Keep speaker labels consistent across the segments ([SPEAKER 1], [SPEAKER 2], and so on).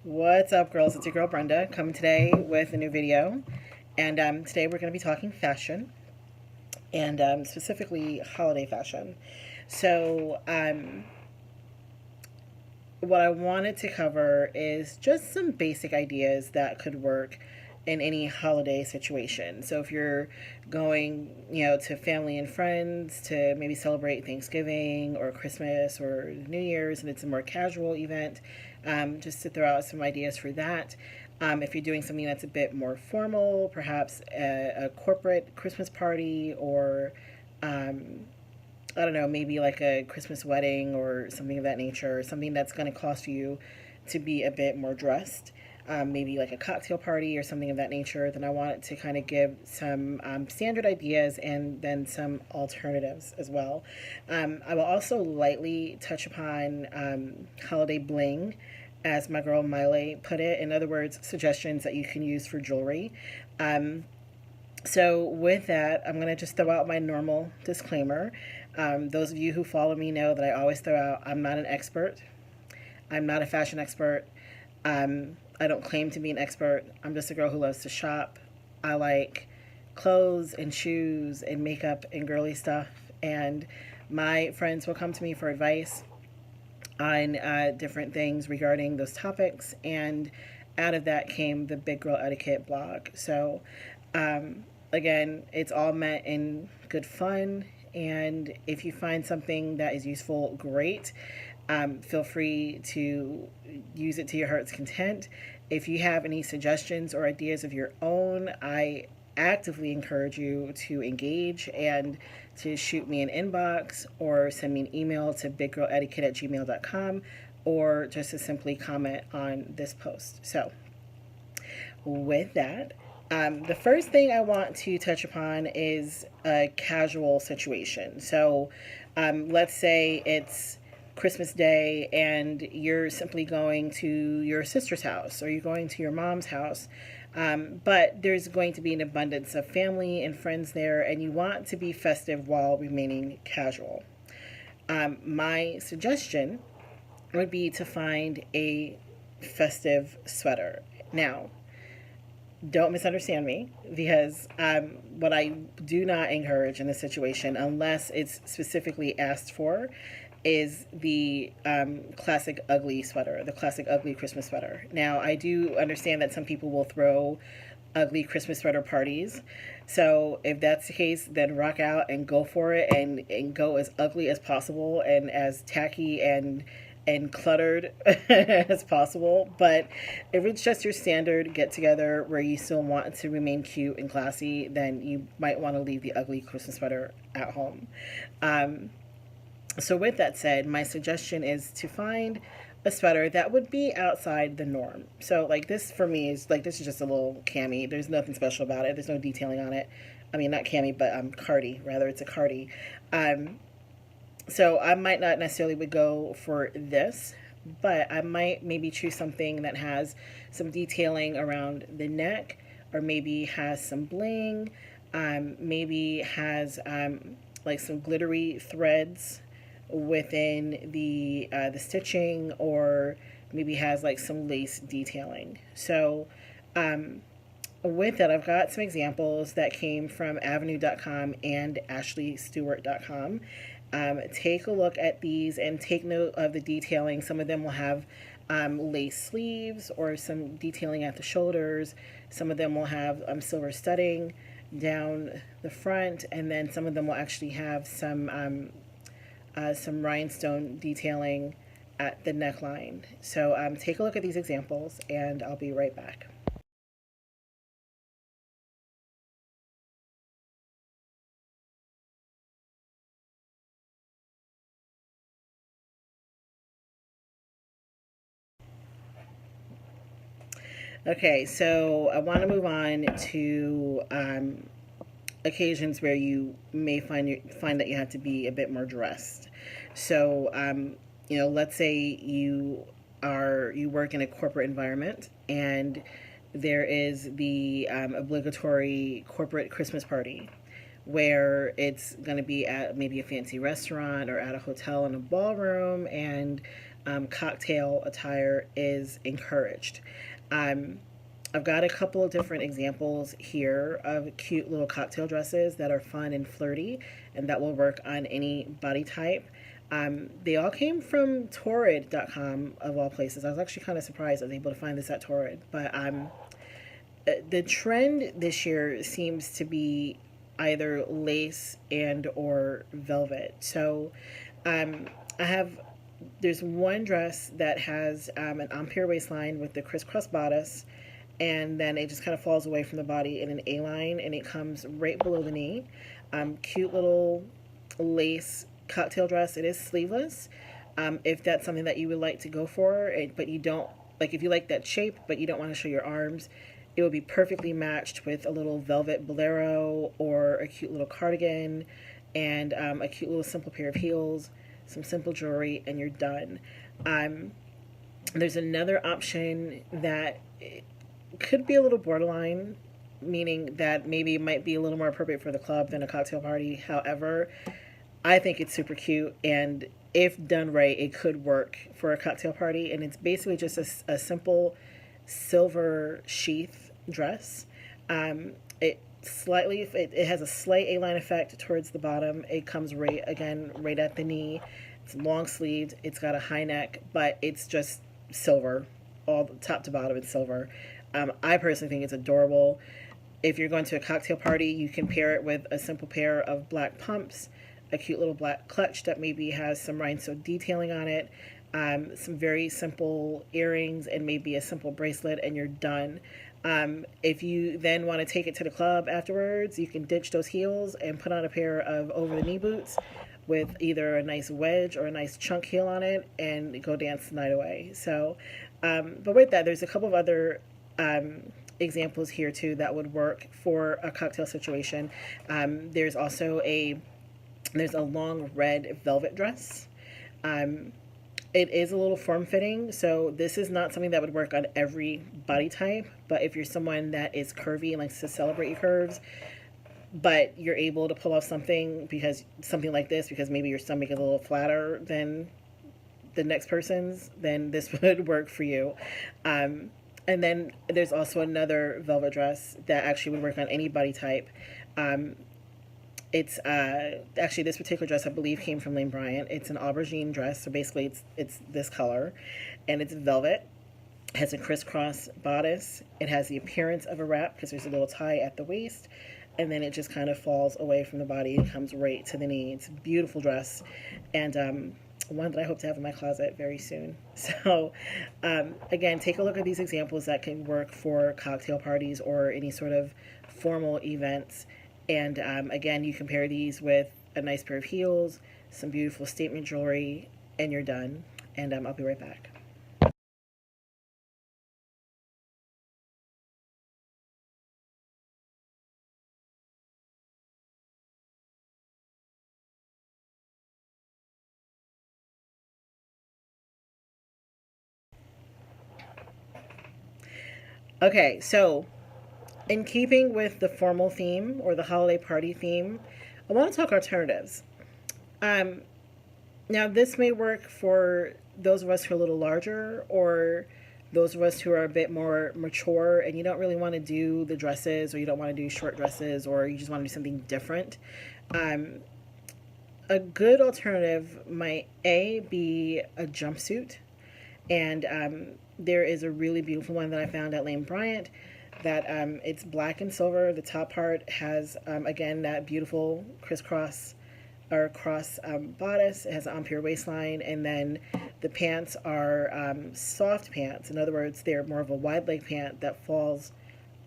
[SPEAKER 1] What's up, girls? It's your girl Brenda coming today with a new video. And today we're going to be talking fashion and specifically holiday fashion. So, what I wanted to cover is just some basic ideas that could work in any holiday situation. So if you're going, to family and friends to maybe celebrate Thanksgiving or Christmas or New Year's, and it's a more casual event, just to throw out some ideas for that. If you're doing something that's a bit more formal, perhaps a corporate Christmas party or I don't know, maybe like a Christmas wedding or something of that nature, something that's going to cost you to be a bit more dressed, maybe like a cocktail party or something of that nature, then I wanted to kind of give some standard ideas and then some alternatives as well. I will also lightly touch upon holiday bling, as my girl Miley put it. In other words, suggestions that you can use for jewelry. So with that, I'm going to just throw out my normal disclaimer. Those of you who follow me know that I always throw out, I'm not an expert. I'm not a fashion expert. I don't claim to be an expert. I'm just a girl who loves to shop. I like clothes and shoes and makeup and girly stuff. And my friends will come to me for advice on different things regarding those topics. And out of that came the Big Girl Etiquette blog. So, again, it's all meant in good fun. And if you find something that is useful, great. Feel free to use it to your heart's content. If you have any suggestions or ideas of your own, I actively encourage you to engage and to shoot me an inbox or send me an email to biggirletiquette@gmail.com or just to simply comment on this post. So, with that, the first thing I want to touch upon is a casual situation. So, let's say it's Christmas Day and you're simply going to your sister's house or you're going to your mom's house, but there's going to be an abundance of family and friends there, and you want to be festive while remaining casual. My suggestion would be to find a festive sweater. Now, don't misunderstand me, because what I do not encourage in this situation, unless it's specifically asked for, is the classic ugly sweater, the classic ugly Christmas sweater. Now, I do understand that some people will throw ugly Christmas sweater parties. So if that's the case, then rock out and go for it, and go as ugly as possible and as tacky and cluttered as possible. But if it's just your standard get together where you still want to remain cute and classy, then you might want to leave the ugly Christmas sweater at home. So with that said, my suggestion is to find a sweater that would be outside the norm. So like this for me is like, this is just a little cami. There's nothing special about it. There's no detailing on it. I mean, not cami, but cardi. Rather, it's a cardi. So I might not necessarily would go for this, but I might maybe choose something that has some detailing around the neck, or maybe has some bling, maybe has like some glittery threads within the stitching, or maybe has like some lace detailing. So with that, I've got some examples that came from avenue.com and ashleystewart.com. Take a look at these and take note of the detailing. Some of them will have lace sleeves or some detailing at the shoulders. Some of them will have silver studding down the front, and then some of them will actually have some rhinestone detailing at the neckline. So take a look at these examples, and I'll be right back. Okay, so I want to move on to occasions where you may find that you have to be a bit more dressed. So, let's say you work in a corporate environment, and there is the obligatory corporate Christmas party, where it's going to be at maybe a fancy restaurant or at a hotel in a ballroom, and cocktail attire is encouraged. Um, I've got a couple of different examples here of cute little cocktail dresses that are fun and flirty and that will work on any body type. They all came from Torrid.com, of all places. I was actually kind of surprised I was able to find this at Torrid. But the trend this year seems to be either lace and or velvet. So I have there's one dress that has an ampere waistline with the crisscross bodice, and then it just kind of falls away from the body in an A line, and it comes right below the knee. Cute little lace cocktail dress. It is sleeveless. If that's something that you would like to go for, but you don't like, if you like that shape, but you don't want to show your arms, it would be perfectly matched with a little velvet bolero or a cute little cardigan and a cute little simple pair of heels, some simple jewelry, and you're done. There's another option that could be a little borderline, meaning that maybe it might be a little more appropriate for the club than a cocktail party. However, I think it's super cute, and if done right, it could work for a cocktail party. And it's basically just a simple silver sheath dress. It has a slight A-line effect towards the bottom. It comes right at the knee. It's long sleeved. It's got a high neck, but it's just silver, all the top to bottom. It's silver. I personally think it's adorable. If you're going to a cocktail party, you can pair it with a simple pair of black pumps, a cute little black clutch that maybe has some rhinestone detailing on it, some very simple earrings, and maybe a simple bracelet, and you're done. If you then want to take it to the club afterwards, you can ditch those heels and put on a pair of over-the-knee boots with either a nice wedge or a nice chunk heel on it and go dance the night away. So, but with that, there's a couple of other examples here too that would work for a cocktail situation. There's also there's a long red velvet dress. It is a little form-fitting, so this is not something that would work on every body type, but if you're someone that is curvy and likes to celebrate your curves, but you're able to pull off something like this because maybe your stomach is a little flatter than the next person's, then this would work for you. And then there's also another velvet dress that actually would work on any body type. It's actually, this particular dress I believe came from Lane Bryant. It's an aubergine dress, so basically it's this color, and it's velvet. It has a crisscross bodice. It has the appearance of a wrap because there's a little tie at the waist, and then it just kind of falls away from the body and comes right to the knee. It's a beautiful dress, and one that I hope to have in my closet very soon. So again, take a look at these examples that can work for cocktail parties or any sort of formal events. And again, you compare these with a nice pair of heels, some beautiful statement jewelry, and you're done. And I'll be right back. Okay, so in keeping with the formal theme or the holiday party theme, I want to talk alternatives. Um, Now, this may work for those of us who are a little larger or those of us who are a bit more mature and you don't really want to do the dresses or you don't want to do short dresses or you just want to do something different. Um, a good alternative might be a jumpsuit. And there is a really beautiful one that I found at Lane Bryant that it's black and silver. The top part has, again, that beautiful crisscross or cross bodice. It has an ampere waistline, and then the pants are soft pants. In other words, they're more of a wide leg pant that falls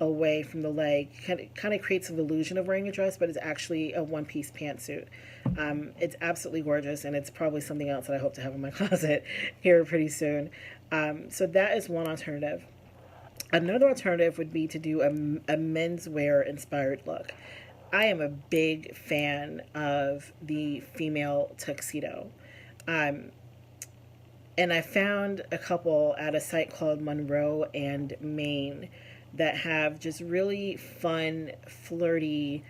[SPEAKER 1] away from the leg. Kind of creates an illusion of wearing a dress, but it's actually a one-piece pantsuit. It's absolutely gorgeous, and it's probably something else that I hope to have in my closet here pretty soon. So that is one alternative. Another alternative would be to do a menswear inspired look. I am a big fan of the female tuxedo. Um, and I found a couple at a site called Monroe and Maine that have just really fun, flirty,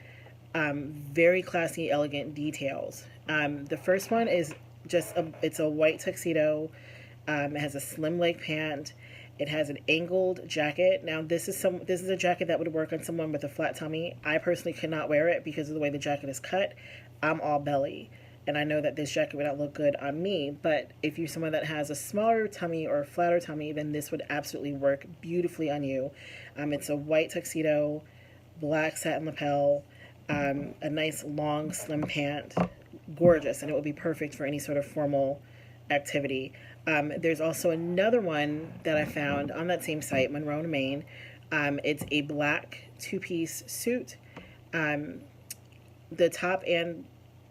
[SPEAKER 1] very classy, elegant details. The first one is it's a white tuxedo. It has a slim leg pant. It has an angled jacket. Now this is a jacket that would work on someone with a flat tummy. I personally could not wear it because of the way the jacket is cut. I'm all belly, and I know that this jacket would not look good on me. But if you're someone that has a smaller tummy or a flatter tummy, then this would absolutely work beautifully on you. It's a white tuxedo, black satin lapel, a nice long slim pant, gorgeous, and it would be perfect for any sort of formal activity. There's also another one that I found on that same site, Monroe, Maine. It's a black two-piece suit. The top and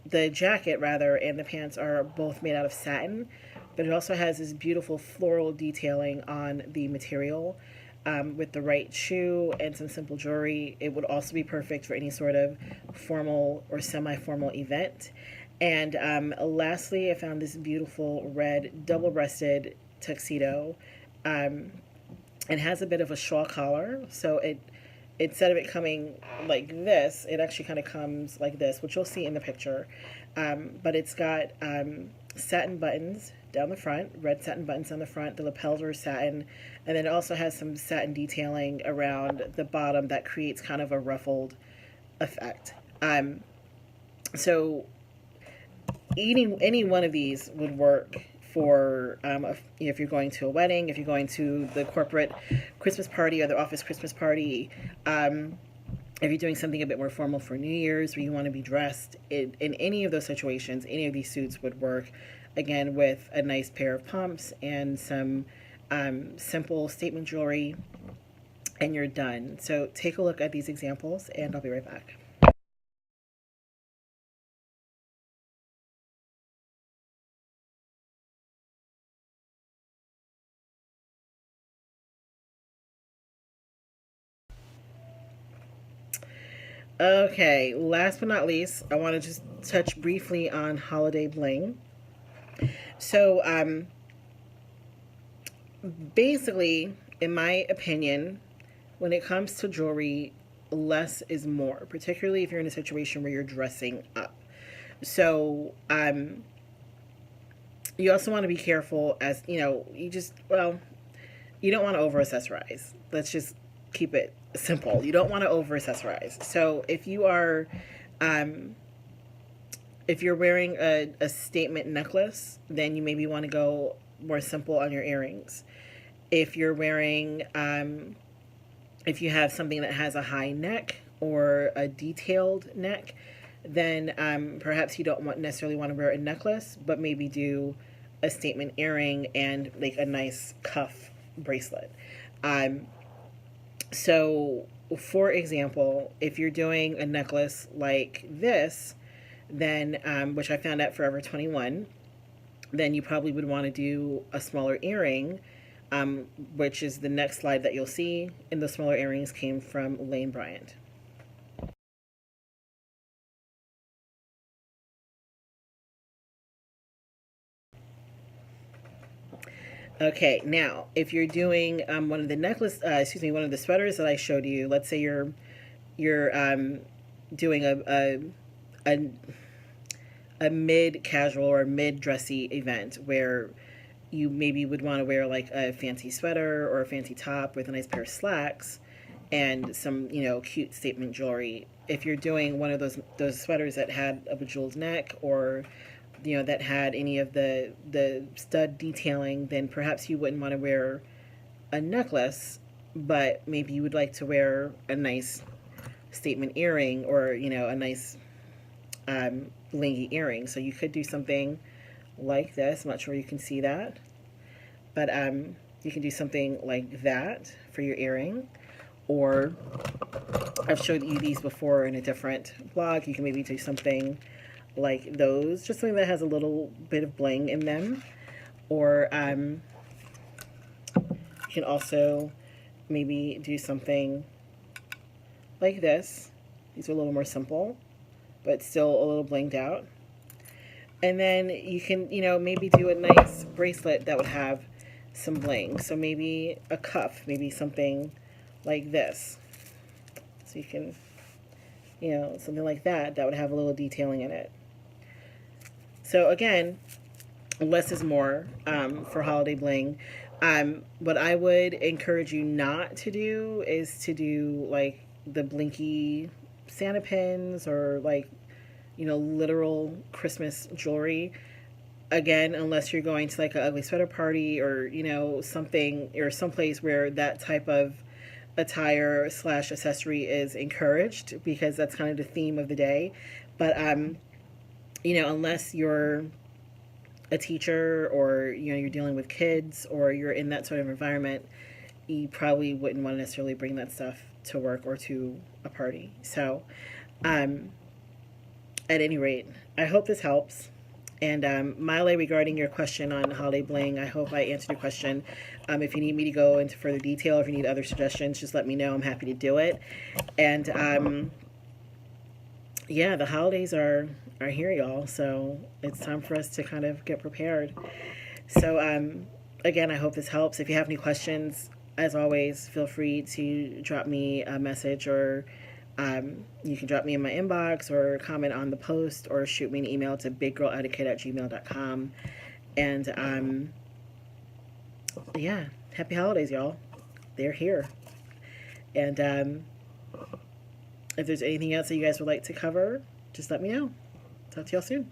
[SPEAKER 1] the jacket, rather, and the pants are both made out of satin, but it also has this beautiful floral detailing on the material. With the right shoe and some simple jewelry, it would also be perfect for any sort of formal or semi-formal event. And lastly, I found this beautiful red double-breasted tuxedo. It has a bit of a shawl collar, so instead of it coming like this, it actually kind of comes like this, which you'll see in the picture. But it's got satin buttons down the front, red satin buttons on the front. The lapels are satin, and then it also has some satin detailing around the bottom that creates kind of a ruffled effect. So any one of these would work for if you're going to a wedding, if you're going to the corporate Christmas party or the office Christmas party, if you're doing something a bit more formal for New Year's where you want to be dressed. In any of those situations, any of these suits would work, again, with a nice pair of pumps and some simple statement jewelry, and you're done. So take a look at these examples, and I'll be right back. Okay, last but not least, I want to just touch briefly on holiday bling. So, basically, in my opinion, when it comes to jewelry, less is more, particularly if you're in a situation where you're dressing up. So, you also want to be careful, as you know, you don't want to over accessorize. Let's just keep it simple. You don't want to over accessorize. So if you're wearing a statement necklace, then you maybe want to go more simple on your earrings. If you're wearing, if you have something that has a high neck or a detailed neck, then perhaps you don't necessarily want to wear a necklace, but maybe do a statement earring and like a nice cuff bracelet. So, for example, if you're doing a necklace like this, then which I found at Forever 21, then you probably would want to do a smaller earring, which is the next slide that you'll see. And the smaller earrings came from Lane Bryant. Okay, now if you're doing one of the sweaters that I showed you. Let's say you're doing a mid casual or mid dressy event where you maybe would want to wear like a fancy sweater or a fancy top with a nice pair of slacks and some cute statement jewelry. If you're doing one of those sweaters that had a bejeweled neck or that had any of the stud detailing, then perhaps you wouldn't want to wear a necklace, but maybe you would like to wear a nice statement earring or a nice blingy earring. So you could do something like this. I'm not sure you can see that, but you can do something like that for your earring. Or I've showed you these before in a different blog. You can maybe do something like those, just something that has a little bit of bling in them. Or you can also maybe do something like this. These are a little more simple, but still a little blinged out. And then you can, maybe do a nice bracelet that would have some bling. So maybe a cuff, maybe something like this. So you can, something like that would have a little detailing in it. So again, less is more for holiday bling. What I would encourage you not to do is to do like the blinky Santa pins or like, literal Christmas jewelry. Again, unless you're going to like an ugly sweater party or, something or someplace where that type of attire slash accessory is encouraged, because that's kind of the theme of the day. But, unless you're a teacher or, you're dealing with kids or you're in that sort of environment, you probably wouldn't want to necessarily bring that stuff to work or to a party. So, um, at any rate, I hope this helps. And Miley, regarding your question on holiday bling, I hope I answered your question. If you need me to go into further detail, if you need other suggestions, just let me know. I'm happy to do it. And yeah, the holidays are here, y'all. So it's time for us to kind of get prepared. So again, I hope this helps. If you have any questions, as always, feel free to drop me a message, or you can drop me in my inbox or comment on the post or shoot me an email to biggirletiquette@gmail.com. And yeah, happy holidays, y'all. They're here. And if there's anything else that you guys would like to cover, just let me know. Talk to y'all soon.